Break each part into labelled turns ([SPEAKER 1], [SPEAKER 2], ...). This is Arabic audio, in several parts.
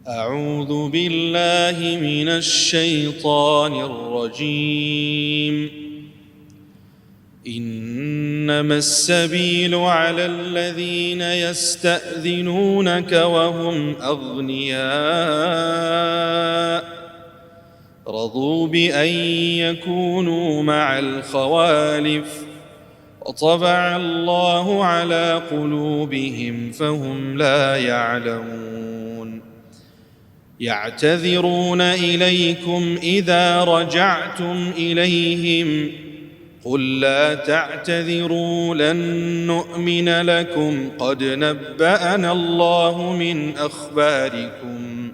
[SPEAKER 1] أعوذ بالله من الشيطان الرجيم. إنما السبيل على الذين يستأذنونك وهم أغنياء رضوا بأن يكونوا مع الخوالف وطبع الله على قلوبهم فهم لا يعلمون. يعتذرون إليكم إذا رجعتم إليهم قل لا تعتذروا لن نؤمن لكم قد نبأنا الله من أخباركم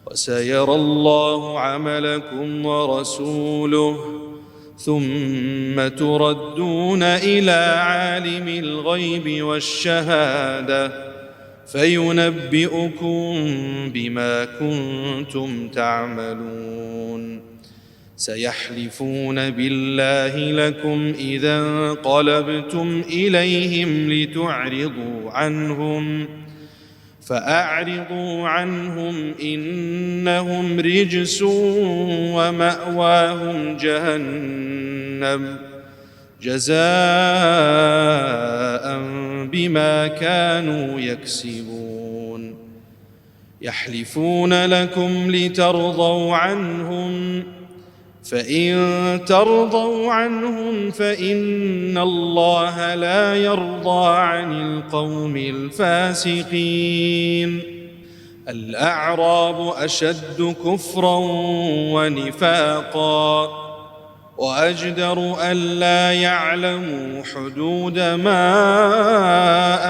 [SPEAKER 1] وسيرى الله عملكم ورسوله ثم تردون إلى عالم الغيب والشهادة فينبئكم بما كنتم تعملون. سيحلفون بالله لكم إذا انقلبتم إليهم لتعرضوا عنهم فأعرضوا عنهم إنهم رجس ومأواهم جهنم جزاء بما كانوا يكسبون. يحلفون لكم لترضوا عنهم فإن ترضوا عنهم فإن الله لا يرضى عن القوم الفاسقين. الأعراب أشد كفرا ونفاقا وأجدر ألا يعلموا حدود ما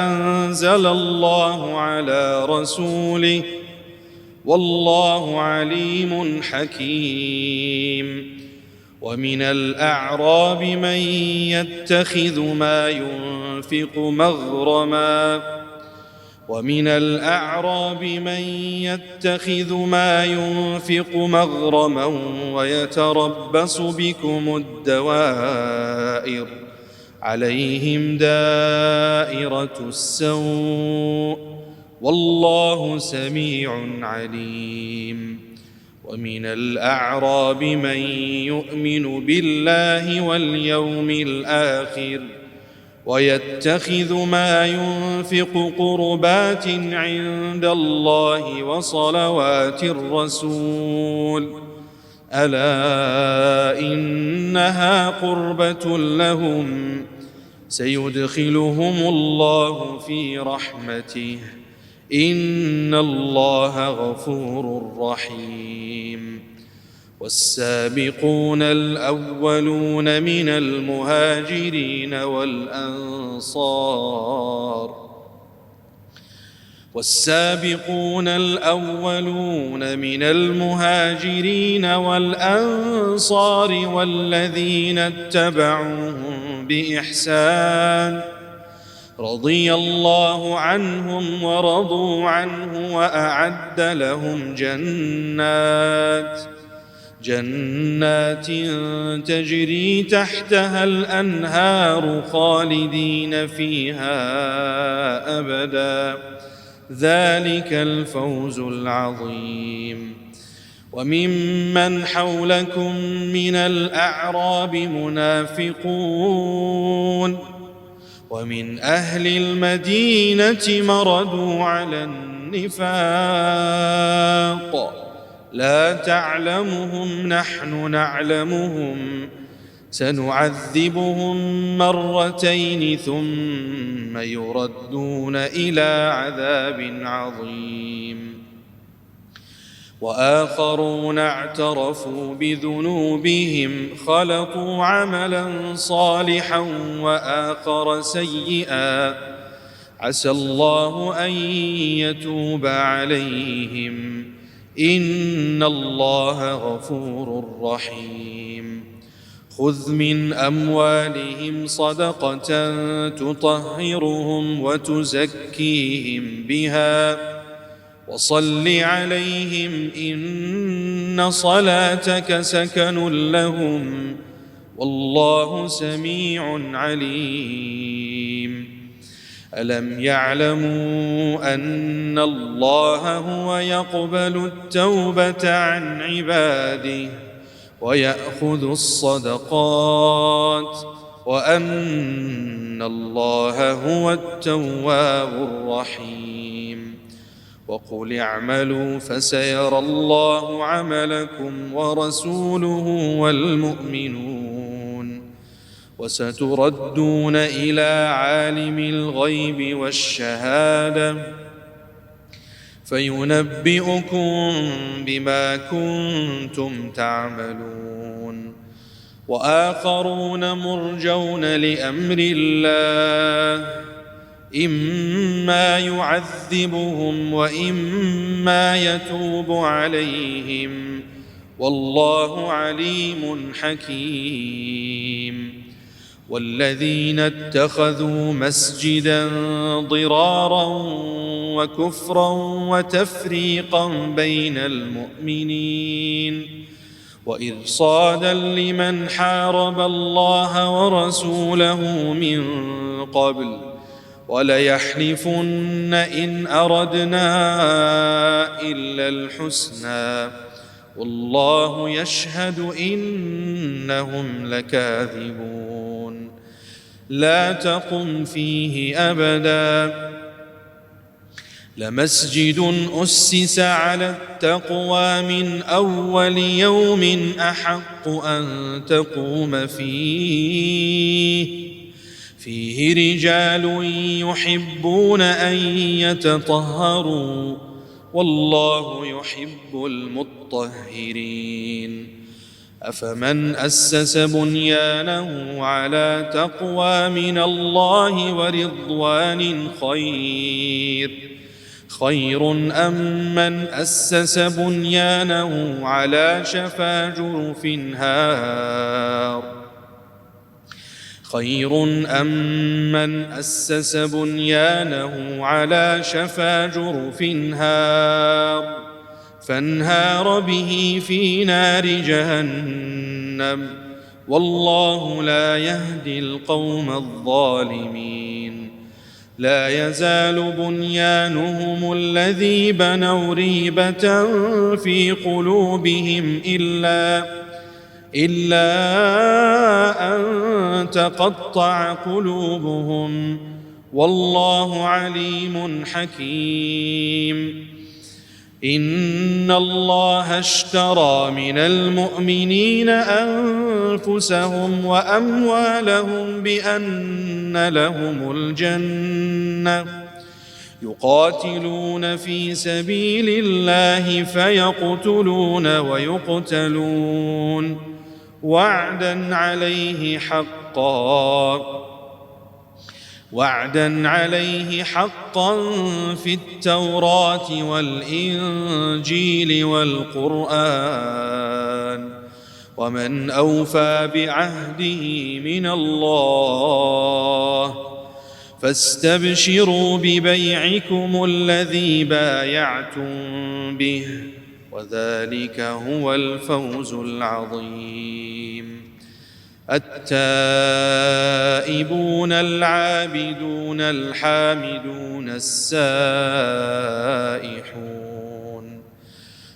[SPEAKER 1] أنزل الله على رسوله والله عليم حكيم. ومن الأعراب من يتخذ ما ينفق مغرما ويتربص بكم الدوائر عليهم دائرة السوء والله سميع عليم. ومن الأعراب من يؤمن بالله واليوم الآخر ويتخذ ما ينفق قربات عند الله وصلوات الرسول ألا إنها قربة لهم سيدخلهم الله في رحمته إن الله غفور رحيم. والسابقون الأولون من المهاجرين والأنصار والذين اتبعوهم بإحسان رضي الله عنهم ورضوا عنه وأعد لهم جنات تجري تحتها الأنهار خالدين فيها أبدا ذلك الفوز العظيم. وممن حولكم من الأعراب منافقون ومن أهل المدينة مردوا على النفاق لا تعلمهم نحن نعلمهم سنعذبهم مرتين ثم يردون إلى عذاب عظيم. وآخرون اعترفوا بذنوبهم خلطوا عملا صالحا وآخر سيئا عسى الله أن يتوب عليهم إن الله غفور رحيم. خذ من أموالهم صدقة تطهرهم وتزكيهم بها وصل عليهم إن صلاتك سكن لهم والله سميع عليم. ألم يعلموا أن الله هو يقبل التوبة عن عباده ويأخذ الصدقات وأن الله هو التواب الرحيم. وقل اعملوا فسيرى الله عملكم ورسوله والمؤمنون وستردون إلى عالم الغيب والشهادة فينبئكم بما كنتم تعملون. وآخرون مرجون لأمر الله إما يعذبهم وإما يتوب عليهم والله عليم حكيم. والذين اتخذوا مسجدا ضرارا وكفرا وتفريقا بين المؤمنين وإرصادا لمن حارب الله ورسوله من قبل وليحلفن إن أردنا إلا الحسنى والله يشهد إنهم لكاذبون. لا تقم فيه أبدا لمسجد أسس على التقوى من أول يوم أحق أن تقوم فيه رجال يحبون أن يتطهروا والله يحب المطهرين. أفمن أسس بنيانه على تقوى من الله ورضوان خير أم من أسس بنيانه على شفا جرف هار فانهار به في نار جهنم والله لا يهدي القوم الظالمين. لا يزال بنيانهم الذي بنوا ريبة في قلوبهم إلا أن تقطع قلوبهم والله عليم حكيم. إن الله اشترى من المؤمنين أنفسهم وأموالهم بأن لهم الجنة يقاتلون في سبيل الله فيقتلون ويقتلون وعدا عليه حقا في التوراة والإنجيل والقرآن ومن أوفى بعهده من الله فاستبشروا ببيعكم الذي بايعتم به وذلك هو الفوز العظيم. التائبون العابدون الحامدون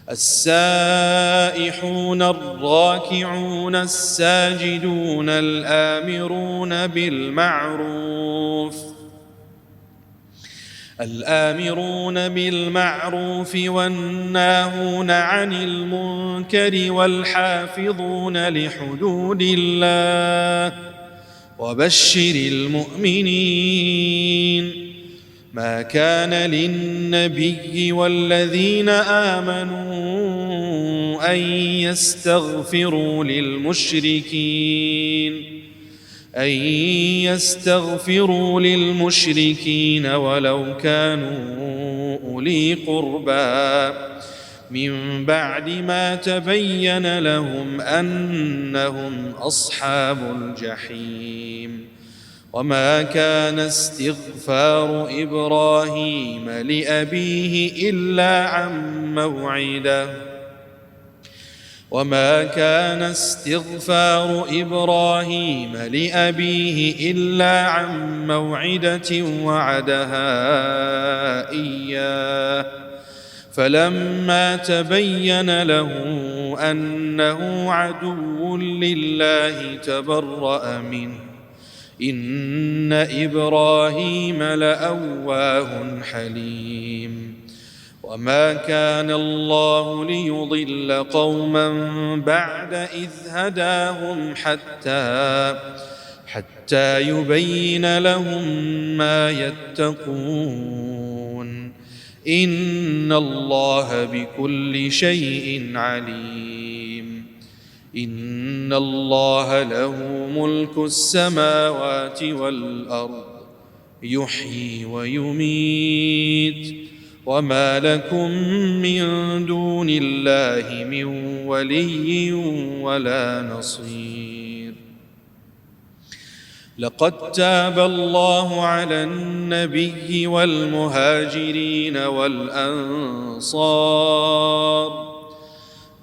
[SPEAKER 1] السائحون الراكعون الساجدون الآمرون بالمعروف والناهون عن المنكر والحافظون لحدود الله وبشر المؤمنين. ما كان للنبي والذين آمنوا أن يستغفروا للمشركين ولو كانوا أولي قربى من بعد ما تبين لهم أنهم أصحاب الجحيم. وما كان استغفار إبراهيم لأبيه إلا عن وما كان استغفار إبراهيم لأبيه إلا عن موعدة وعدها إياه فلما تبين له أنه عدو لله تبرأ منه إن إبراهيم لأواه حليم وما كان الله ليضل قوما بعد إذ هداهم حتى يبين لهم ما يتقون إن الله بكل شيء عليم إن الله له ملك السماوات والأرض يحيي ويميت وما لكم من دون الله من ولي ولا نصير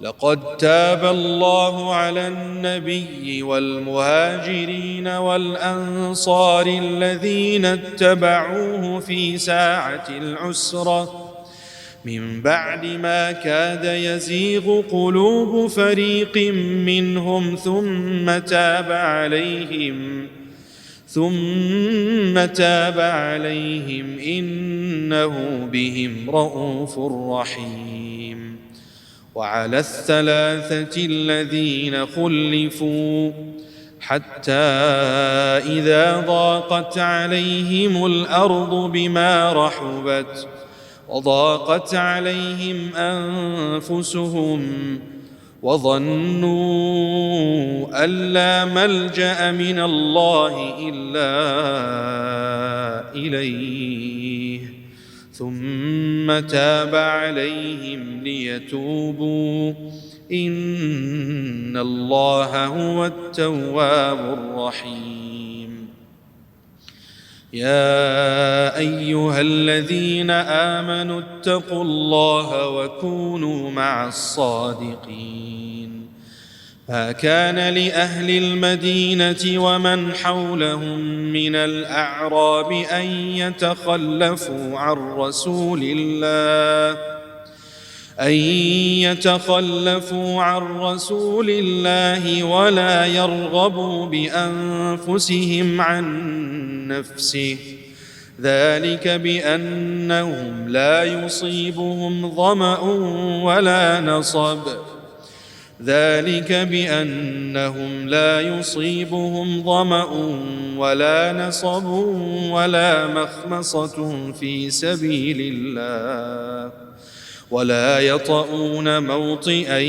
[SPEAKER 1] لقد تاب الله على النبي والمهاجرين والأنصار الذين اتبعوه في ساعة العسرة من بعد ما كاد يزيغ قلوب فريق منهم ثم تاب عليهم إنه بهم رءوف رحيم وعلى الثلاثة الذين خلفوا حتى إذا ضاقت عليهم الأرض بما رحبت وضاقت عليهم أنفسهم وظنوا أن لا ملجأ من الله إلا إليه ثم تاب عليهم ليتوبوا إن الله هو التواب الرحيم يا أيها الذين آمنوا اتقوا الله وكونوا مع الصادقين ما كان لأهل المدينة ومن حولهم من الأعراب أن يتخلفوا عن رسول الله ولا يرغبوا بأنفسهم عن نفسه ذلك بأنهم لا يصيبهم ظمأ ولا نصب ولا مخمصة في سبيل الله ولا يطؤون موطئا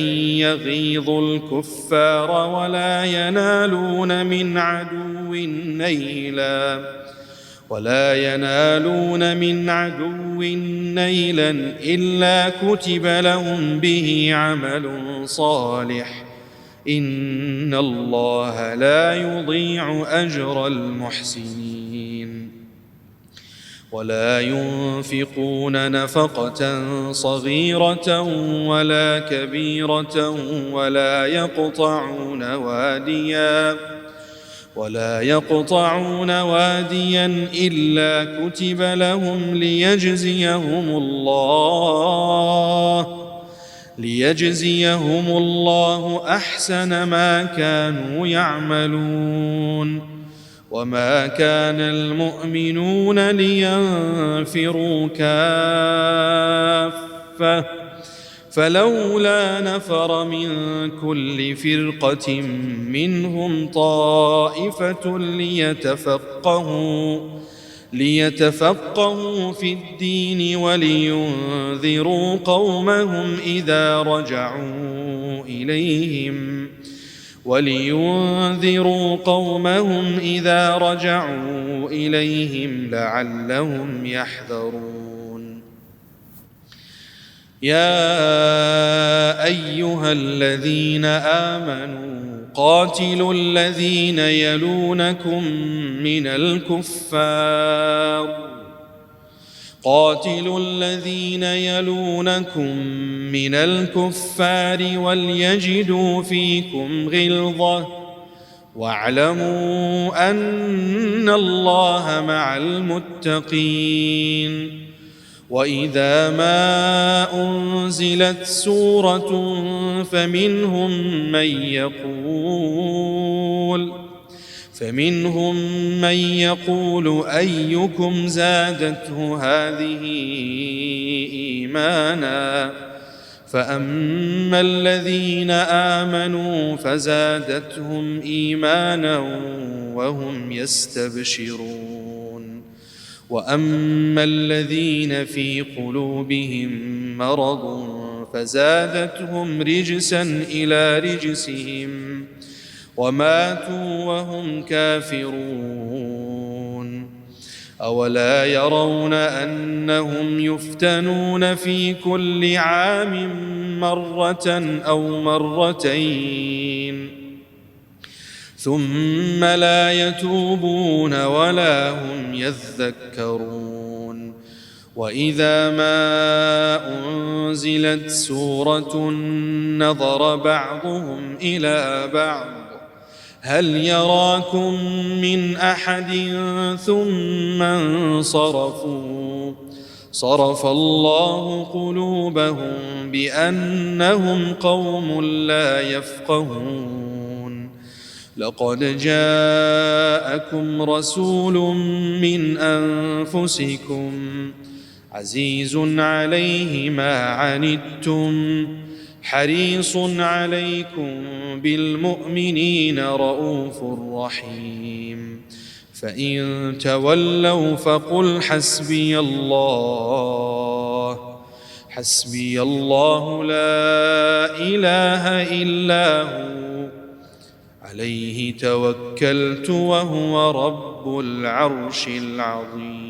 [SPEAKER 1] يغيظ الكفار ولا ينالون من عدو نيلا إلا كتب لهم به عمل صالح إن الله لا يضيع أجر المحسنين ولا ينفقون نفقة صغيرة ولا كبيرة ولا يقطعون واديا إلا كتب لهم ليجزيهم الله أحسن ما كانوا يعملون وما كان المؤمنون لينفروا كافة فلولا نفر من كل فرقة منهم طائفة ليتفقهوا في الدين ولينذروا قومهم إذا رجعوا إليهم لعلهم يحذرون يا أيها الذين آمنوا قاتلوا الذين يلونكم من الكفار قاتلوا الذين يلونكم من الكفار وليجدوا فيكم غلظة واعلموا أن الله مع المتقين. وإذا ما أنزلت سورة فمنهم من يقول أيكم زادته هذه إيمانا فأما الذين آمنوا فزادتهم إيمانا وهم يستبشرون وأما الذين في قلوبهم مرض فزادتهم رجسا إلى رجسهم وماتوا وهم كافرون. أولا يرون أنهم يفتنون في كل عام مرة أو مرتين ثم لا يتوبون ولا هم يذكرون. وإذا ما أنزلت سورة نظر بعضهم إلى بعض هل يراكم من أحد ثم انصرفوا صرف الله قلوبهم بأنهم قوم لا يفقهون. لقد جاءكم رسول من أنفسكم عزيز عليه ما عنتم حريص عليكم بالمؤمنين رؤوف رحيم. فإن تولوا فقل حسبي الله لا إله إلا هو عليه توكلت وهو رب العرش العظيم.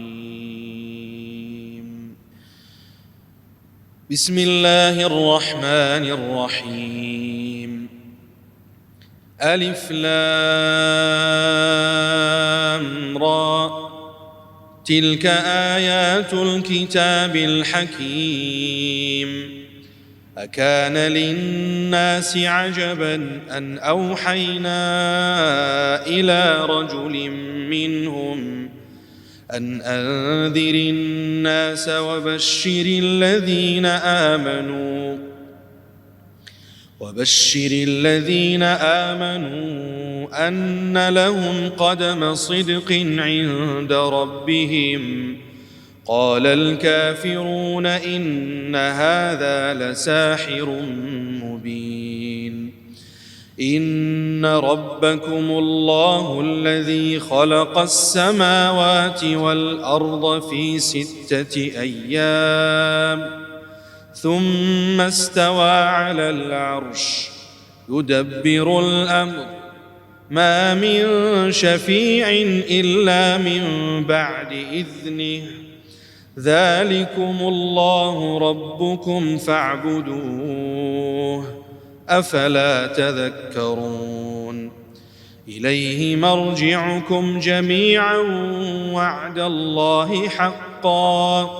[SPEAKER 1] بسم الله الرحمن الرحيم. ألف لام را تلك آيات الكتاب الحكيم. أكان للناس عجبا أن أوحينا إلى رجل منهم أن أنذر الناس وبشر الذين آمنوا أن لهم قدم صدق عند ربهم. قال الكافرون إن هذا لساحر مبين. إن ربكم الله الذي خلق السماوات والأرض في 6 أيام ثم استوى على العرش يدبر الأمر ما من شفيع إلا من بعد إذنه ذلكم الله ربكم فاعبدوه أفلا تذكرون. إليه مرجعكم جميعا وعد الله حقا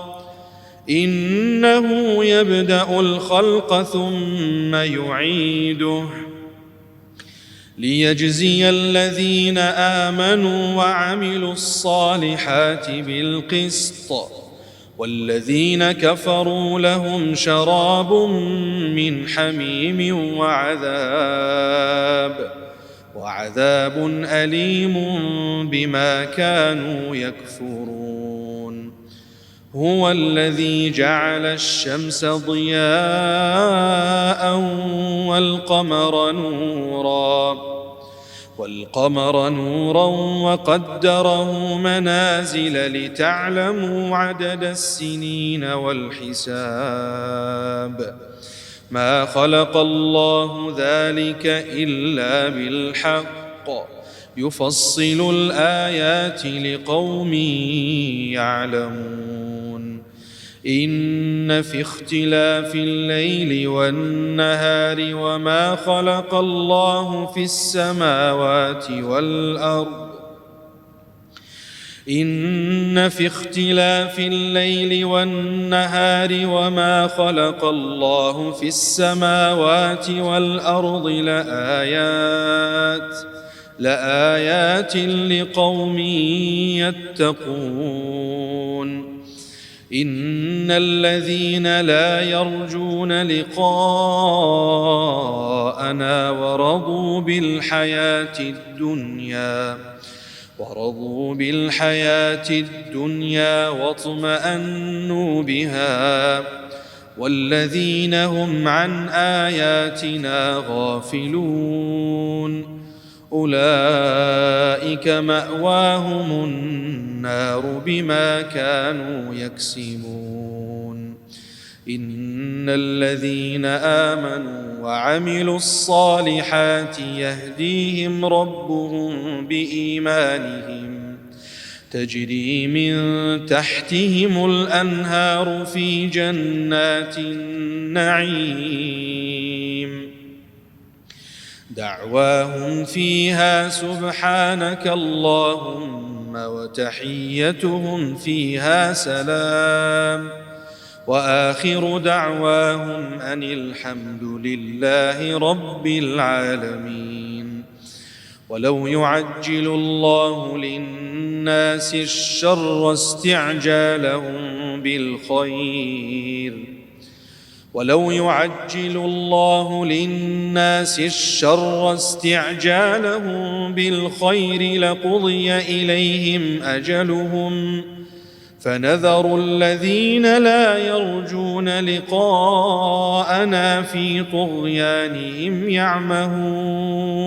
[SPEAKER 1] إنه يبدأ الخلق ثم يعيده ليجزي الذين آمنوا وعملوا الصالحات بالقسط والذين كفروا لهم شراب من حميم وعذاب أليم بما كانوا يكفرون. هو الذي جعل الشمس ضياء والقمر نورا وقدره منازل لتعلموا عدد السنين والحساب. ما خلق الله ذلك إلا بالحق يفصل الآيات لقوم يعلمون. إن في اختلاف الليل والنهار وما خلق الله في السماوات والأرض إن في اختلاف الليل والنهار وما خلق الله في السماوات والأرض لآيات لقوم يتقون إن الذين لا يرجون لقاءنا ورضوا بالحياة الدنيا واطمأنوا بها والذين هم عن آياتنا غافلون أولئك مأواهم النار بما كانوا يكسبون إن الذين آمنوا وعملوا الصالحات يهديهم ربهم بإيمانهم تجري من تحتهم الأنهار في جنات النعيم دعواهم فيها سبحانك اللهم وتحيتهم فيها سلام وآخر دعواهم أن الحمد لله رب العالمين ولو يعجل الله للناس الشر استعجالهم بالخير لقضي إليهم أجلهم فنذر الذين لا يرجون لقاءنا في طغيانهم يعمهون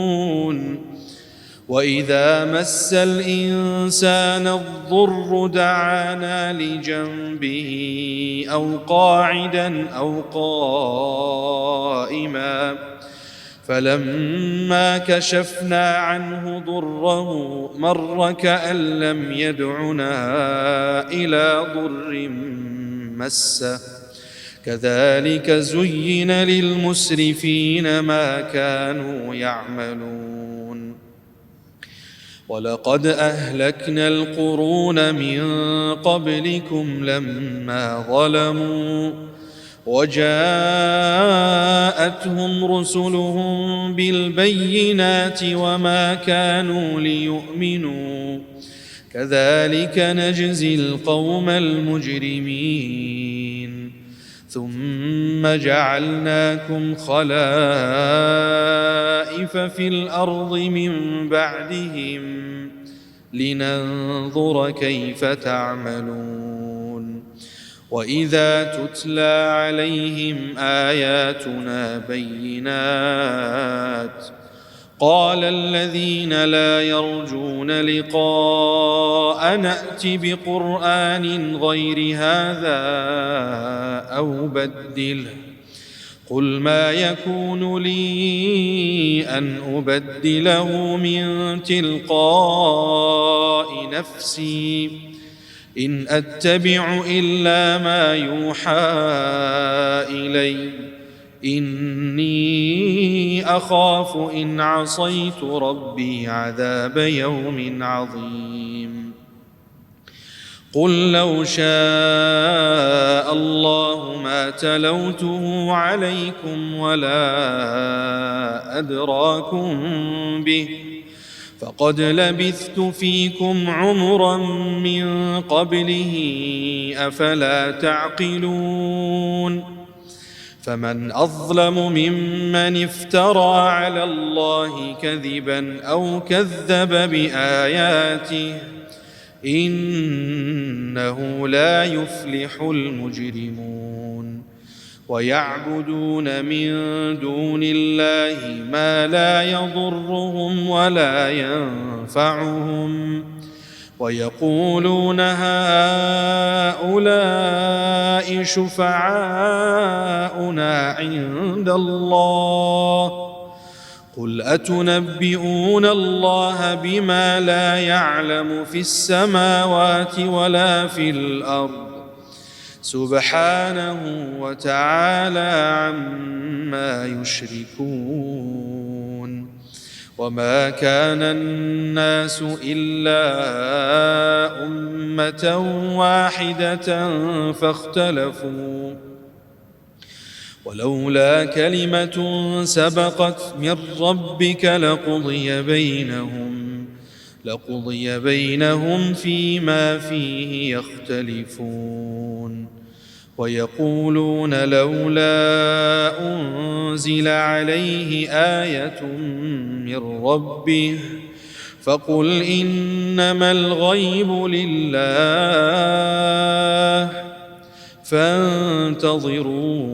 [SPEAKER 1] وإذا مس الإنسان الضر دعانا لجنبه أو قاعدا أو قائما فلما كشفنا عنه ضره مر كأن لم يدعنا إلى ضر مسه كذلك زين للمسرفين ما كانوا يعملون ولقد أهلكنا القرون من قبلكم لما ظلموا وجاءتهم رسلهم بالبينات وما كانوا ليؤمنوا كذلك نجزي القوم المجرمين ثم جعلناكم خلائف في الأرض من بعدهم لننظر كيف تعملون وإذا تتلى عليهم آياتنا بينات قال الذين لا يرجون لقاء نأت بقرآن غير هذا أو بدله قل ما يكون لي أن أبدله من تلقاء نفسي إن أتبع إلا ما يوحى إلي إني أخاف إن عصيت ربي عذاب يوم عظيم قل لو شاء الله ما تلوته عليكم ولا أدراكم به فقد لبثت فيكم عمرا من قبله أفلا تعقلون فمن أظلم ممن افترى على الله كذبا أو كذب بآياته إنه لا يفلح المجرمون ويعبدون من دون الله ما لا يضرهم ولا ينفعهم ويقولون هؤلاء شفعاؤنا عند الله قل أتنبئون الله بما لا يعلم في السماوات ولا في الأرض سبحانه وتعالى عما يشركون وما كان الناس إلا أمة واحدة فاختلفوا ولولا كلمة سبقت من ربك لقضي بينهم فيما فيه يختلفون ويقولون لولا أنزل عليه آية من ربه فقل إنما الغيب لله فانتظروا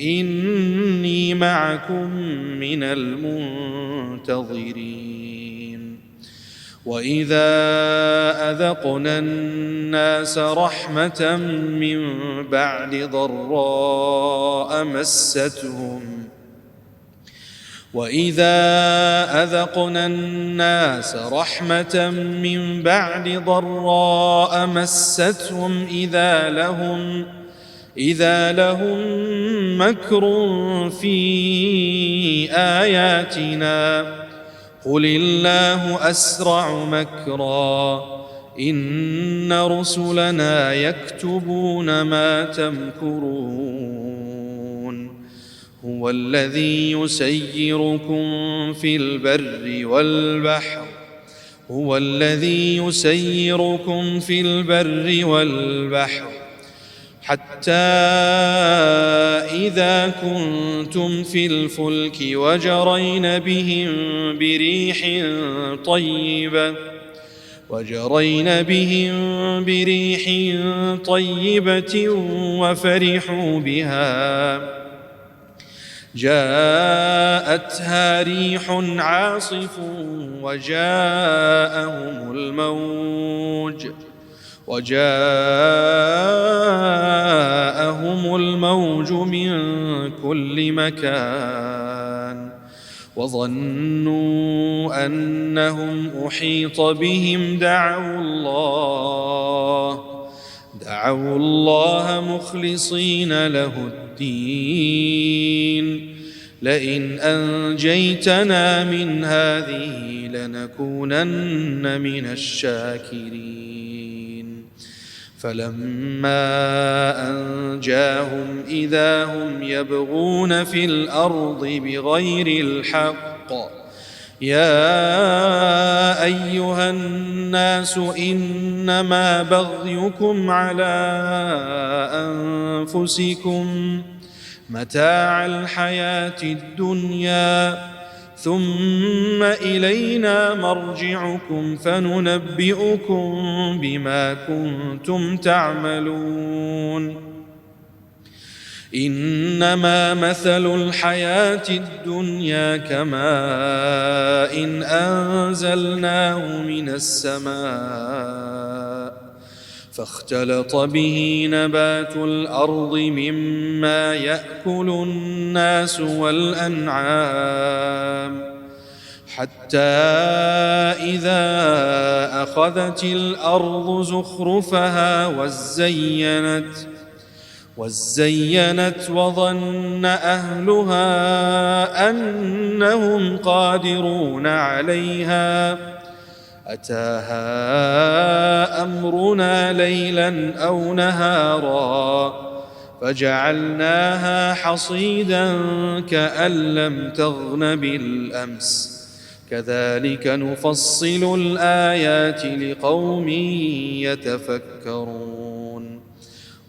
[SPEAKER 1] إني معكم من المنتظرين وإذا أذقنا الناس رحمة من بعد ضراء مستهم إذا لهم مكر في آياتنا قل الله أسرع مكرا إن رسلنا يكتبون ما تمكرون هو الذي يسيركم في البر والبحر حتى إذا كنتم في الفلك وجرين بهم بريح طيبة وفرحوا بها جاءتها ريح عاصف وجاءهم الموج من كل مكان وظنوا أنهم أحيط بهم دعوا الله مخلصين له الدين لئن أنجيتنا من هذه لنكونن من الشاكرين فلما أنجاهم إذا هم يبغون في الأرض بغير الحق يا أيها الناس إنما بغيكم على أنفسكم متاع الحياة الدنيا ثم إلينا مرجعكم فننبئكم بما كنتم تعملون إنما مثل الحياة الدنيا كماء إن أنزلناه من السماء فاختلط به نبات الأرض مما يأكل الناس والأنعام حتى إذا أخذت الأرض زخرفها وزينت وظن أهلها أنهم قادرون عليها أتاها أمرنا ليلا أو نهارا فجعلناها حصيدا كأن لم تغن بالأمس كذلك نفصل الآيات لقوم يتفكرون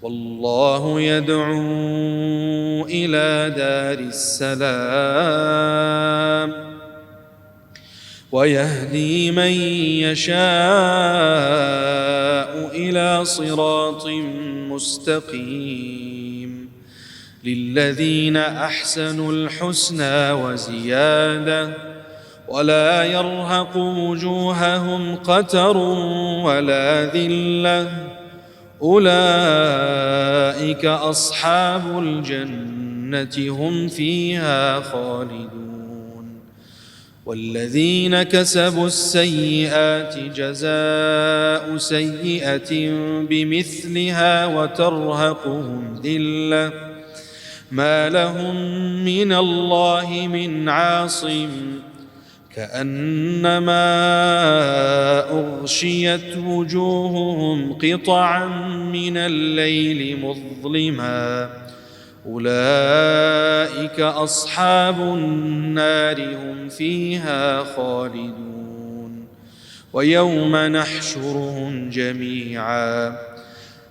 [SPEAKER 1] والله يدعو إلى دار السلام ويهدي من يشاء إلى صراط مستقيم للذين أحسنوا الحسنى وزيادة ولا يرهق وجوههم قتر ولا ذلة أولئك أصحاب الجنة هم فيها خالدون والذين كسبوا السيئات جزاء سيئة بمثلها وترهقهم ذلة ما لهم من الله من عاصم كأنما أغشيت وجوههم قطعا من الليل مظلما أولئك أصحاب النار هم فيها خالدون ويوم نحشرهم جميعا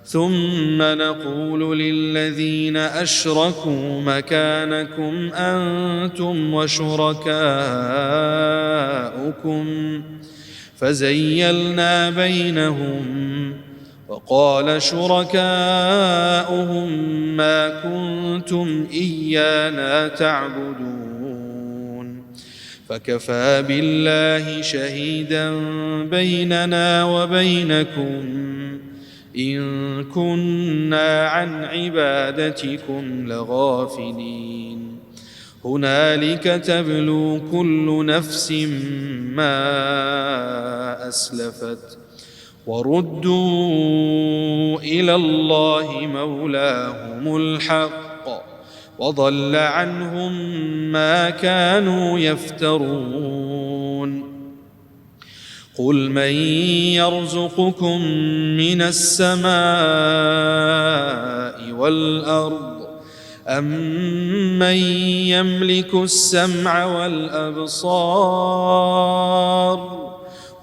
[SPEAKER 1] ثم نقول للذين أشركوا مكانكم أنتم وشركاؤكم فزيلنا بينهم وقال شركاؤهم ما كنتم إيانا تعبدون فكفى بالله شهيدا بيننا وبينكم إن كنا عن عبادتكم لغافلين هنالك تبلو كل نفس ما أسلفت وردوا إلى الله مولاهم الحق وضل عنهم ما كانوا يفترون قل من يرزقكم من السماء والأرض أمن يملك السمع والأبصار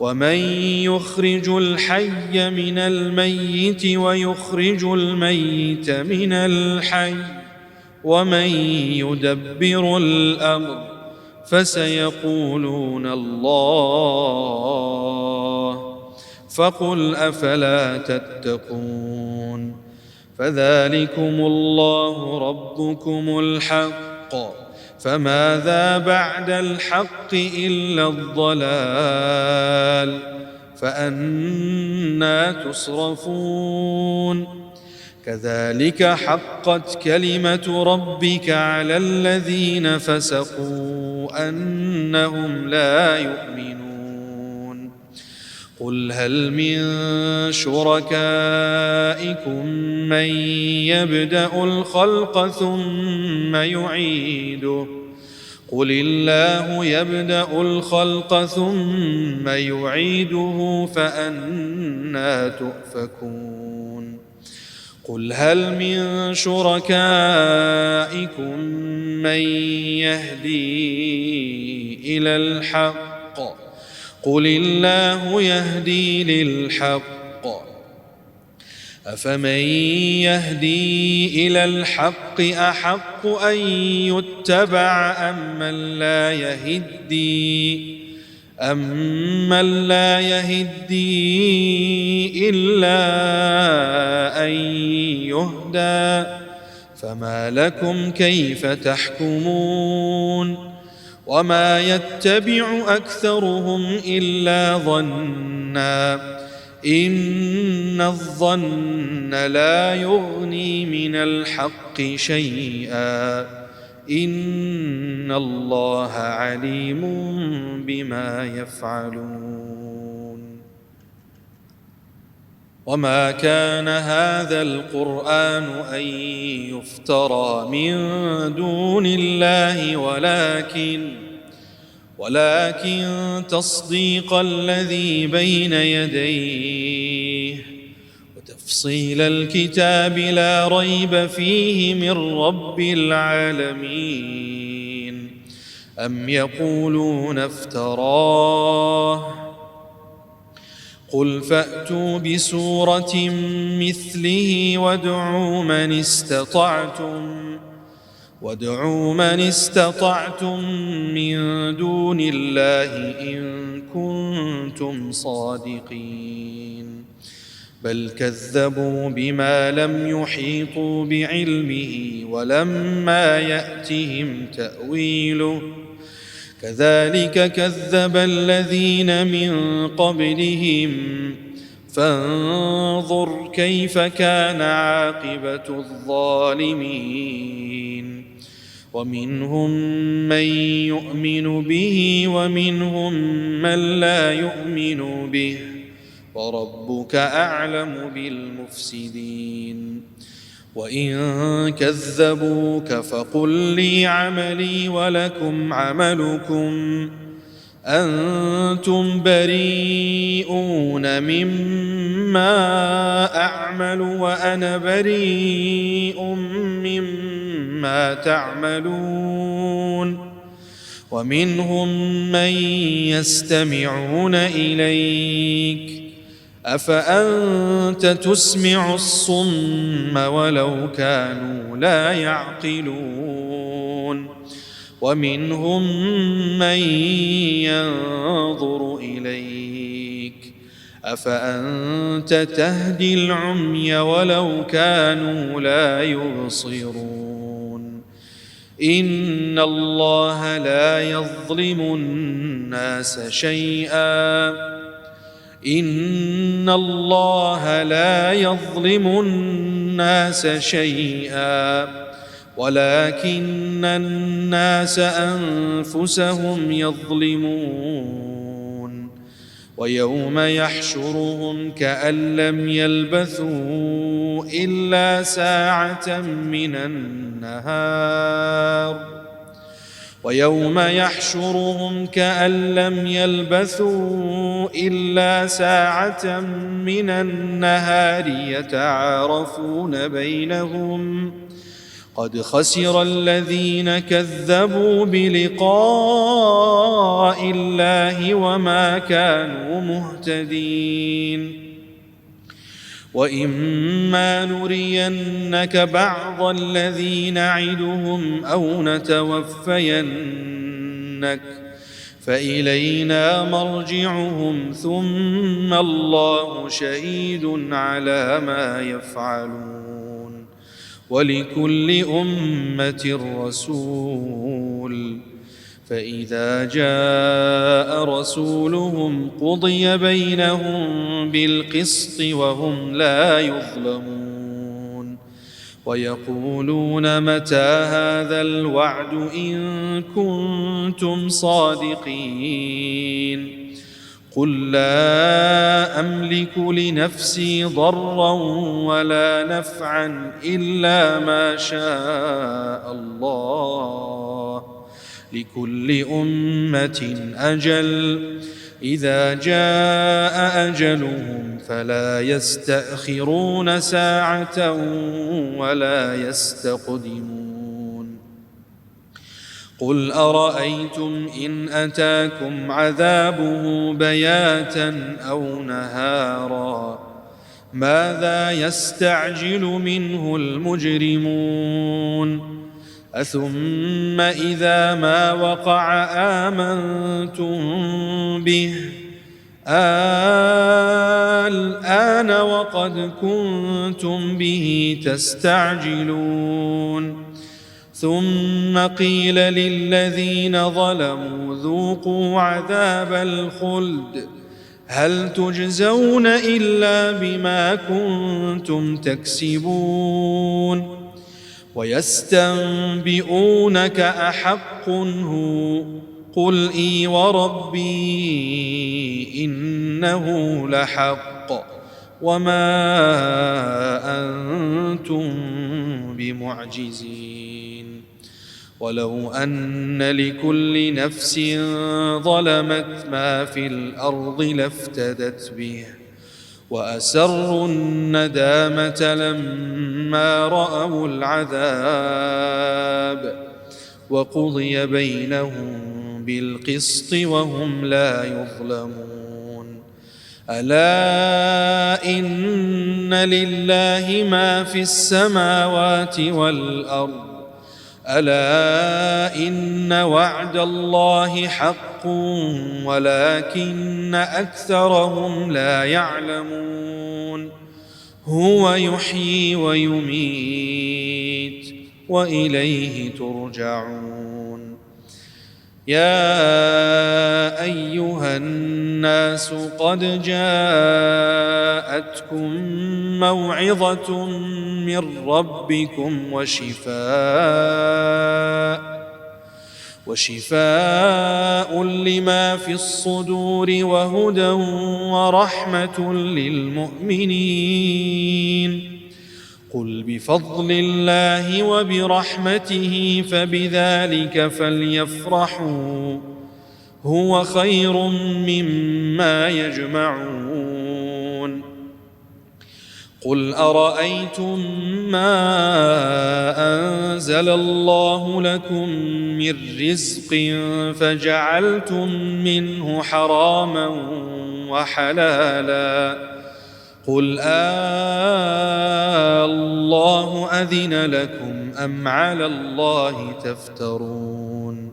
[SPEAKER 1] ومن يخرج الحي من الميت ويخرج الميت من الحي ومن يدبر الأمر فسيقولون الله فقل أفلا تتقون فذلكم الله ربكم الحق فماذا بعد الحق إلا الضلال فأنى تصرفون كذلك حقت كلمة ربك على الذين فسقوا أنهم لا يؤمنون قل هل من شركائكم من يبدأ الخلق ثم يعيده قل الله يبدأ الخلق ثم يعيده فأنى تؤفكون قل هل من شركائكم من يهدي إلى الحق قل الله يهدي للحق أفمن يهدي إلى الحق أحق أن يتبع أمن لا يهدي إلا أن يهدى فما لكم كيف تحكمون وما يتبع أكثرهم إلا ظنا إن الظن لا يغني من الحق شيئا إن الله عليم بما يفعلون وما كان هذا القرآن أن يفترى من دون الله ولكن تصديق الذي بين يديه وتفصيل الكتاب لا ريب فيه من رب العالمين أم يقولون افتراه قل فأتوا بسورة مثله وادعوا من استطعتم من دون الله إن كنتم صادقين بل كذبوا بما لم يحيطوا بعلمه ولما يأتهم تأويله كذلك كذب الذين من قبلهم فانظر كيف كان عاقبة الظالمين ومنهم من يؤمن به ومنهم من لا يؤمن به وربك أعلم بالمفسدين وإن كذبوك فقل لي عملي ولكم عملكم أنتم بريئون مما أعمل وأنا بريء مما تعملون ومنهم من يستمعون إليك أفأنت تسمع الصم ولو كانوا لا يعقلون ومنهم من ينظر إليك أفأنت تهدي العمي ولو كانوا لا يبصرون إن الله لا يظلم الناس شيئا إن الله لا يظلم الناس شيئا ولكن الناس أنفسهم يظلمون ويوم يحشرهم كأن لم يلبثوا إلا ساعة من النهار ويوم يحشرهم كأن لم يلبثوا إلا ساعة من النهار يتعارفون بينهم قد خسر الذين كذبوا بلقاء الله وما كانوا مهتدين وإما نرينك بعض الذي نعدهم أو نتوفينك فإلينا مرجعهم ثم الله شهيد على ما يفعلون ولكل أمة رسول فإذا جاء رسولهم قضي بينهم بالقسط وهم لا يظلمون ويقولون متى هذا الوعد إن كنتم صادقين قل لا أملك لنفسي ضرا ولا نفعا إلا ما شاء الله لكل أمة أجل إذا جاء أجلهم فلا يستأخرون ساعة ولا يستقدمون قل أرأيتم إن أتاكم عذابه بياتا أو نهارا ماذا يستعجل منه المجرمون أثم إذا ما وقع آمنتم به الآن وقد كنتم به تستعجلون ثم قيل للذين ظلموا ذوقوا عذاب الخلد هل تجزون إلا بما كنتم تكسبون ويستنبئونك أحق هو قل إي وربي إنه لحق وما أنتم بمعجزين ولو أن لكل نفس ظلمت ما في الأرض لافتدت به وأسروا الندامة لما رأوا العذاب وقضي بينهم بالقسط وهم لا يظلمون ألا إن لله ما في السماوات والأرض ألا إن وعد الله حق ولكن أكثرهم لا يعلمون هو يحيي ويميت وإليه ترجعون يا أيها الناس قد جاءتكم موعظة من ربكم وشفاء لما في الصدور وهدى ورحمة للمؤمنين قل بفضل الله وبرحمته فبذلك فليفرحوا هو خير مما يجمعون. قل أرأيتم ما أنزل الله لكم من رزق فجعلتم منه حراما وحلالا قل الله أذن لكم أم على الله تفترون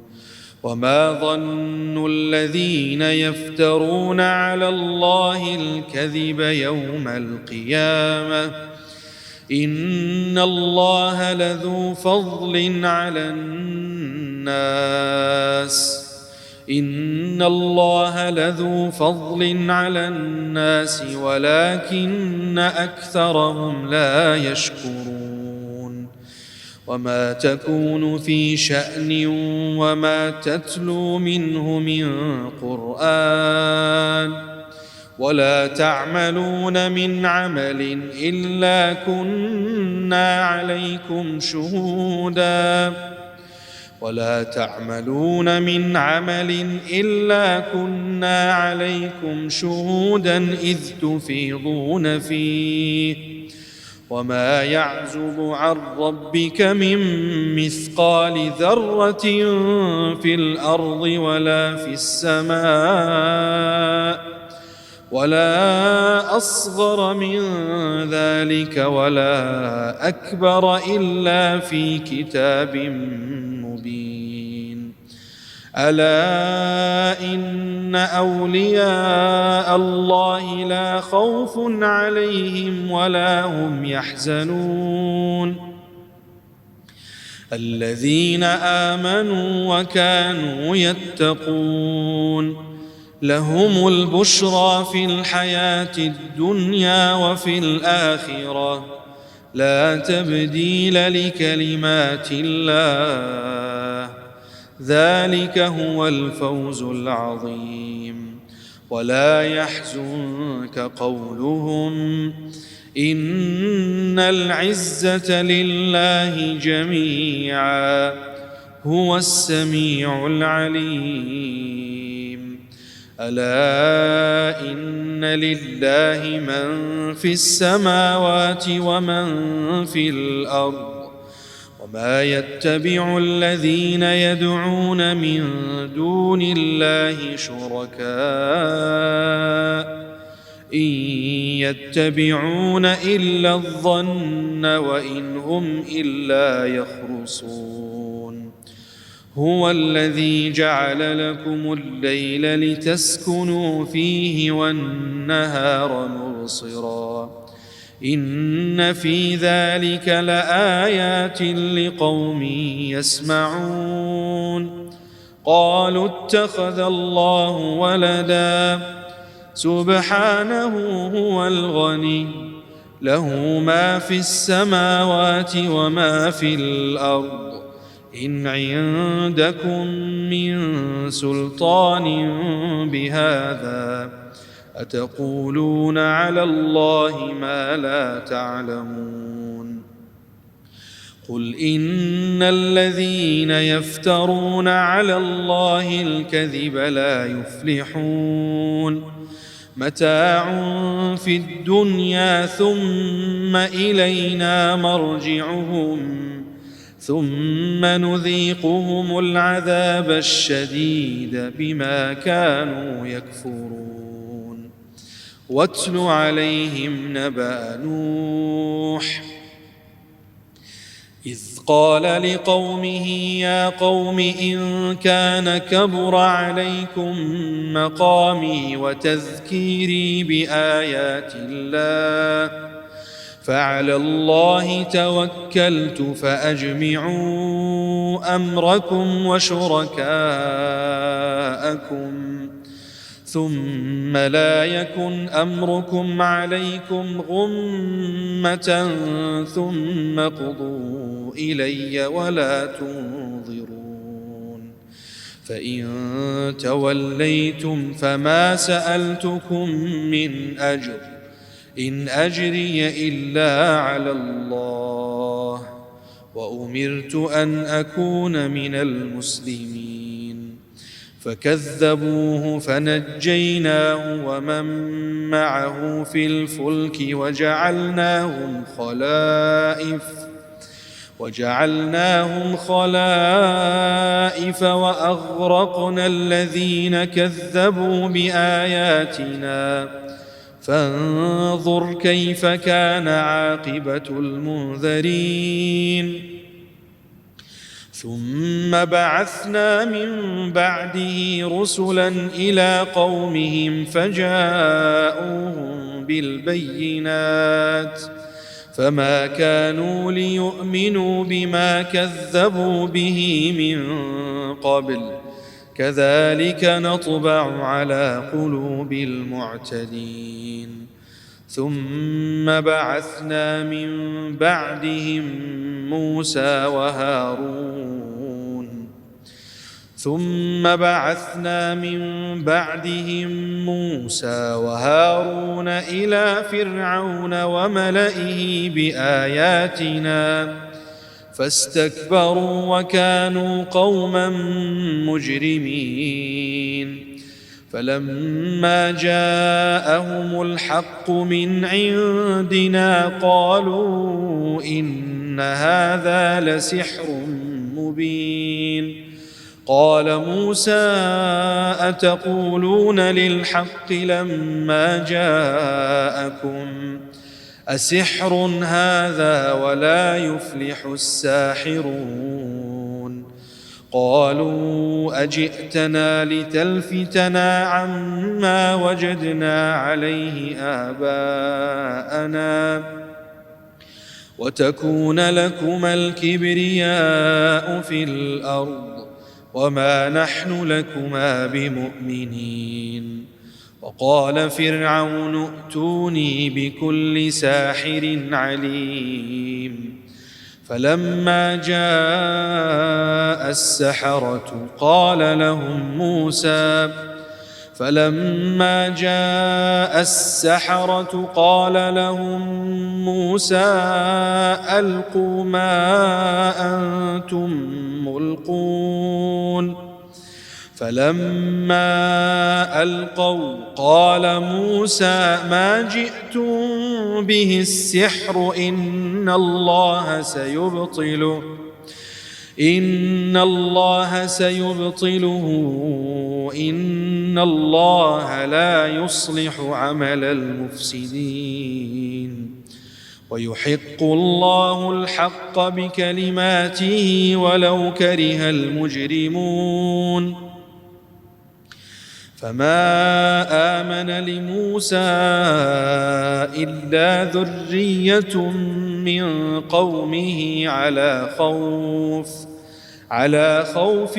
[SPEAKER 1] وما ظن الذين يفترون على الله الكذب يوم القيامة إن الله لذو فضل على الناس ولكن أكثرهم لا يشكرون وما تكون في شأن وما تتلو منه من قرآن ولا تعملون من عمل إلا كنا عليكم شهودا إذ تفيضون فيه وما يعزب عن ربك من مثقال ذرة في الأرض ولا في السماء ولا أصغر من ذلك ولا أكبر إلا في كتاب مبين. ألا إن أولياء الله لا خوف عليهم ولا هم يحزنون الذين آمنوا وكانوا يتقون لهم البشرى في الحياة الدنيا وفي الآخرة لا تبديل لكلمات الله ذلك هو الفوز العظيم. ولا يحزنك قولهم إن العزة لله جميعا هو السميع العليم. ألا إن لله من في السماوات ومن في الأرض وما يتبع الذين يدعون من دون الله شركاء إن يتبعون إلا الظن وإن هم إلا يخرصون. هو الذي جعل لكم الليل لتسكنوا فيه والنهار مبصرا إن في ذلك لآيات لقوم يسمعون. قالوا اتخذ الله ولدا سبحانه هو الغني له ما في السماوات وما في الأرض إن عندكم من سلطان بهذا أتقولون على الله ما لا تعلمون. قل إن الذين يفترون على الله الكذب لا يفلحون متاع في الدنيا ثم إلينا مرجعهم ثم نذيقهم العذاب الشديد بما كانوا يكفرون. واتل عليهم نبأ نوح إذ قال لقومه يا قوم إن كان كبر عليكم مقامي وتذكيري بآيات الله فعلى الله توكلت فأجمعوا أمركم وشركاءكم ثم لا يكن أمركم عليكم غمة ثم قضوا إلي ولا تنظرون. فإن توليتم فما سألتكم من أجر إن أجري إلا على الله وأمرت أن أكون من المسلمين. فكذبوه فنجيناه ومن معه في الفلك وجعلناهم خلائف وأغرقنا الذين كذبوا بآياتنا فانظر كيف كان عاقبة المنذرين ثم بعثنا من بعده رسلا إلى قومهم فجاءوهم بالبينات فما كانوا ليؤمنوا بما كذبوا به من قبل كذلك نطبع على قلوب المعتدين ثم بعثنا من بعدهم موسى وهارون إلى فرعون وملئه بآياتنا فاستكبروا وكانوا قوما مجرمين فلما جاءهم الحق من عندنا قالوا إن هذا لسحر مبين قال موسى أتقولون للحق لما جاءكم أسحر هذا ولا يفلح الساحرون قالوا أجئتنا لتلفتنا عما وجدنا عليه آباءنا وتكون لكما الكبرياء في الأرض وما نحن لكما بمؤمنين وقال فرعون ائتوني بكل ساحر عليم فلما جاء السحرة قال لهم موسى ألقوا ما أنتم ملقون فلما ألقوا قال موسى ما جئتم به السحر إن الله سيبطله إن الله لا يصلح عمل المفسدين ويحق الله الحق بكلماته ولو كره المجرمون فما آمن لموسى إلا ذرية من قومه على خوف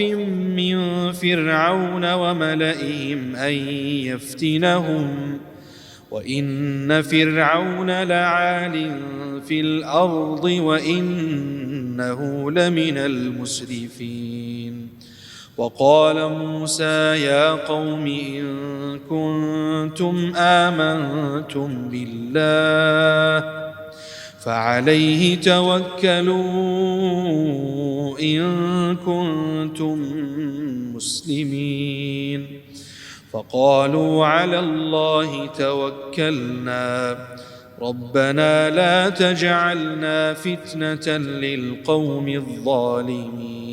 [SPEAKER 1] من فرعون وملئهم أن يفتنهم وإن فرعون لعال في الأرض وإنه لمن المسرفين وقال موسى يا قوم إن كنتم آمنتم بالله فعليه توكلوا إن كنتم مسلمين فقالوا على الله توكلنا ربنا لا تجعلنا فتنة للقوم الظالمين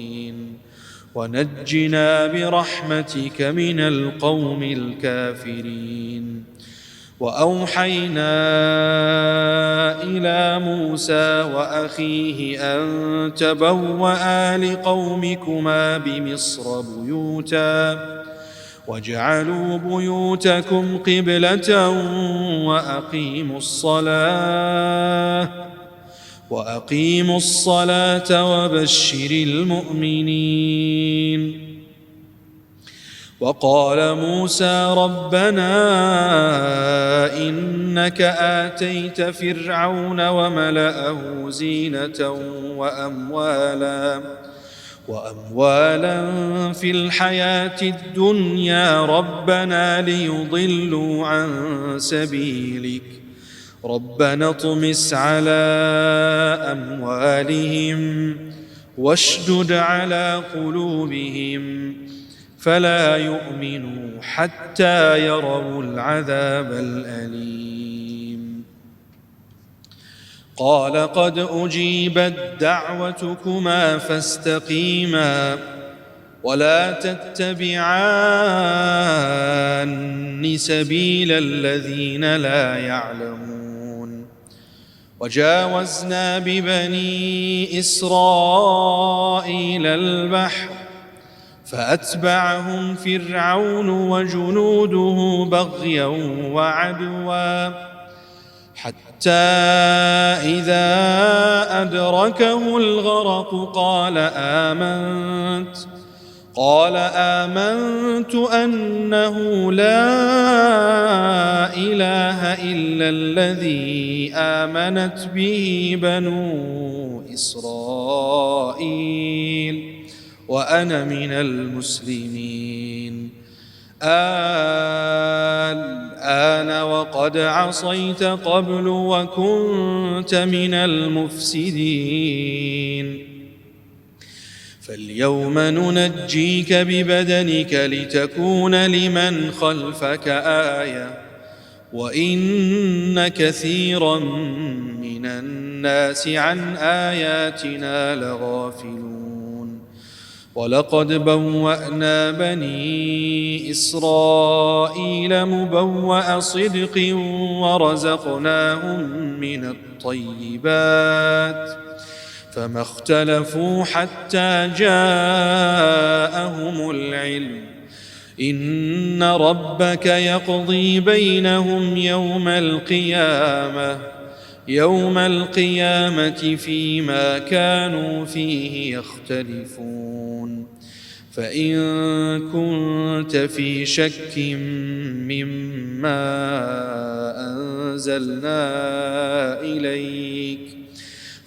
[SPEAKER 1] ونجنا برحمتك من القوم الكافرين وأوحينا إلى موسى وأخيه أن تبوأ لقومكما بمصر بيوتا واجعلوا بيوتكم قبلة وأقيموا الصلاة وبشر المؤمنين وقال موسى ربنا إنك آتيت فرعون وملأه زينة وأموالا في الحياة الدنيا ربنا ليضلوا عن سبيلك ربنا اطمس على أموالهم واشدد على قلوبهم فلا يؤمنوا حتى يروا العذاب الأليم. قال قد أجيبت دعوتكما فاستقيما ولا تتبعان سبيل الذين لا يعلمون. وجاوزنا ببني إسرائيل البحر فأتبعهم فرعون وجنوده بغيا وعدوا حتى إذا أدركه الغرق قال آمنت أنه لا إله إلا الذي آمنت به بنو إسرائيل وأنا من المسلمين. الآن وقد عصيت قبل وكنت من المفسدين. فاليوم ننجيك ببدنك لتكون لمن خلفك آية وإن كثيرا من الناس عن آياتنا لغافلون. ولقد بوأنا بني إسرائيل مبوأ صدق ورزقناهم من الطيبات فما اختلفوا حتى جاءهم العلم. إن ربك يقضي بينهم يوم القيامة فيما كانوا فيه يختلفون. فإن كنت في شك مما أنزلنا إليك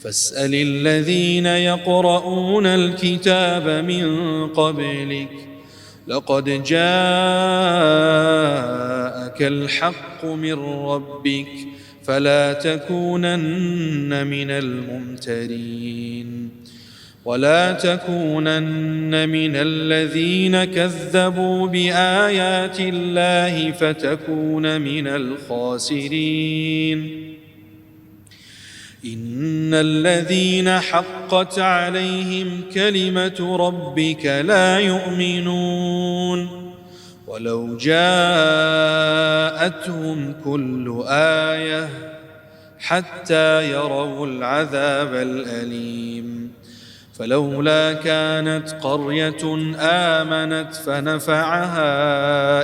[SPEAKER 1] فاسأل الذين يقرؤون الكتاب من قبلك لقد جاءك الحق من ربك فلا تكونن من الممترين. ولا تكونن من الذين كذبوا بآيات الله فتكون من الخاسرين. إن الذين حقت عليهم كلمة ربك لا يؤمنون ولو جاءتهم كل آية حتى يروا العذاب الأليم. فلولا كانت قرية آمنت فنفعها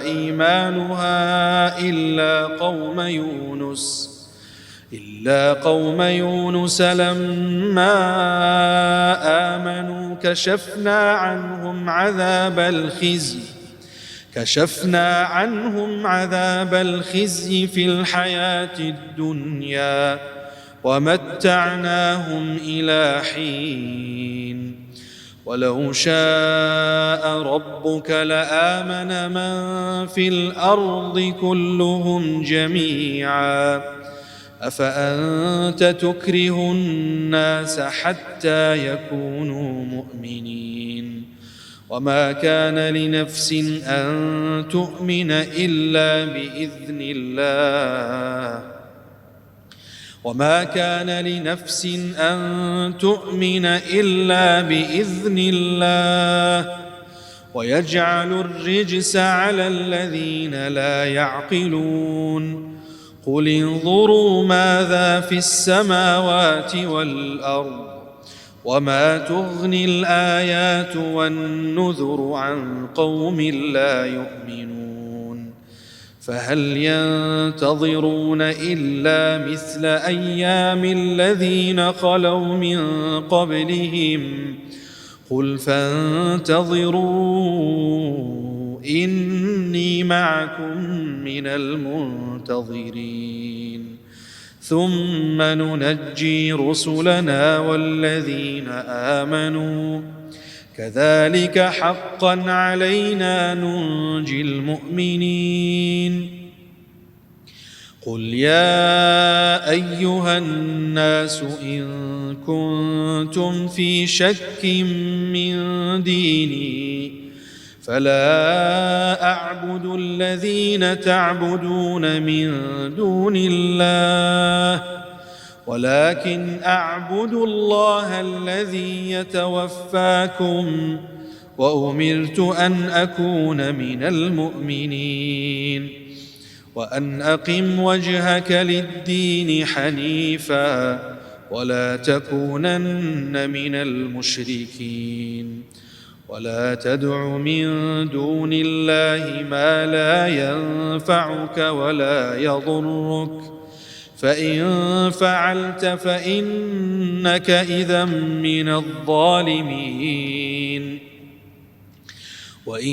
[SPEAKER 1] إيمانها إلا قوم يونس لما آمنوا كشفنا عنهم عذاب الخزي في الحياة الدنيا ومتعناهم إلى حين. ولو شاء ربك لآمن من في الأرض كلهم جميعا أفأنت تكره الناس حتى يكونوا مؤمنين. وما كان لنفس أن تؤمن إلا بإذن الله ويجعل الرجس على الذين لا يعقلون. قل انظروا ماذا في السماوات والأرض وما تغني الآيات والنذر عن قوم لا يؤمنون. فهل ينتظرون إلا مثل أيام الذين خلوا من قبلهم قل فانتظروا إني معكم من المنتظرين. ثم ننجي رسلنا والذين آمنوا كذلك حقا علينا ننجي المؤمنين. قل يا أيها الناس إن كنتم في شك من ديني فلا أعبد الذين تعبدون من دون الله ولكن أعبد الله الذي يتوفاكم وأمرت أن أكون من المؤمنين وأن أقم وجهك للدين حنيفا ولا تكونن من المشركين ولا تدع من دون الله ما لا ينفعك ولا يضرك فإن فعلت فإنك إذا من الظالمين وإن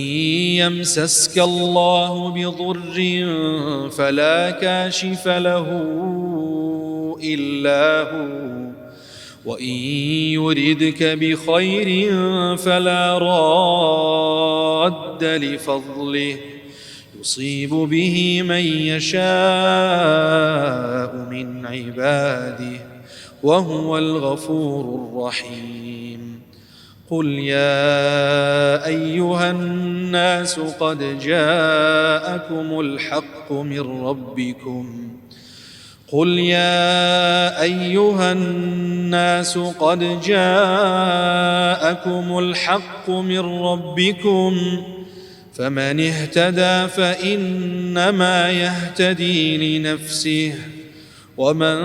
[SPEAKER 1] يمسسك الله بضر فلا كاشف له إلا هو وإن يردك بخير فلا راد لفضله يصيب به من يشاء من عباده وهو الغفور الرحيم قل يا أيها الناس قد جاءكم الحق من ربكم فمن اهتدى فإنما يهتدي لنفسه ومن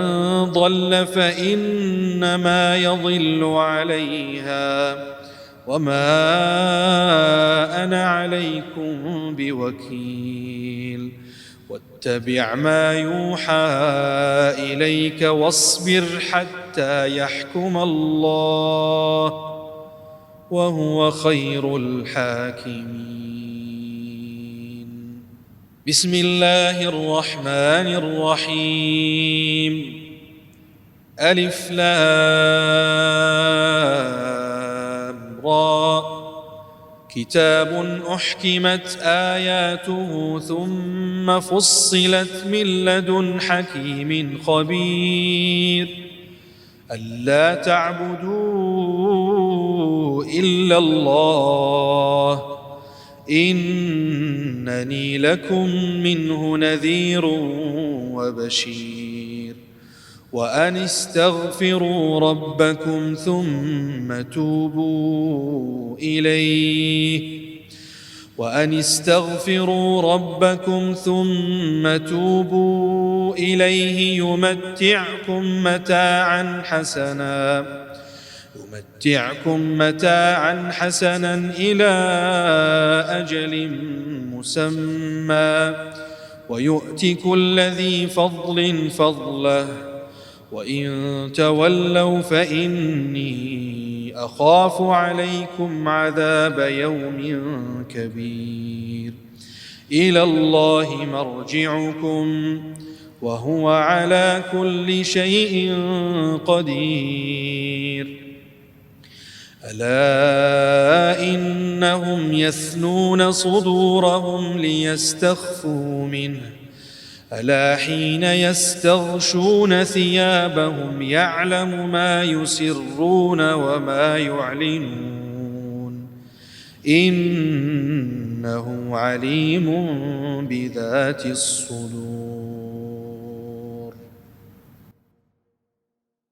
[SPEAKER 1] ضل فإنما يضل عليها وما أنا عليكم بوكيل واتبع ما يوحى إليك واصبر حتى يحكم الله وهو خير الحاكمين بسم الله الرحمن الرحيم ألف لام را كتاب أحكمت آياته ثم فصلت من لدن حكيم خبير ألا تعبدوا إلا الله إنني لكم منه نذير وبشير وأن استغفروا ربكم ثم توبوا إليه يمتعكم متاعا حسنا إلى أجل مسمى ويؤت كل ذي فضل فضله وإن تولوا فإني أخاف عليكم عذاب يوم كبير إلى الله مرجعكم وهو على كل شيء قدير ألا إنهم يثنون صدورهم ليستخفوا منه ألا حين يستغشون ثيابهم يعلم ما يسرون وما يعلنون إنه عليم بذات الصدور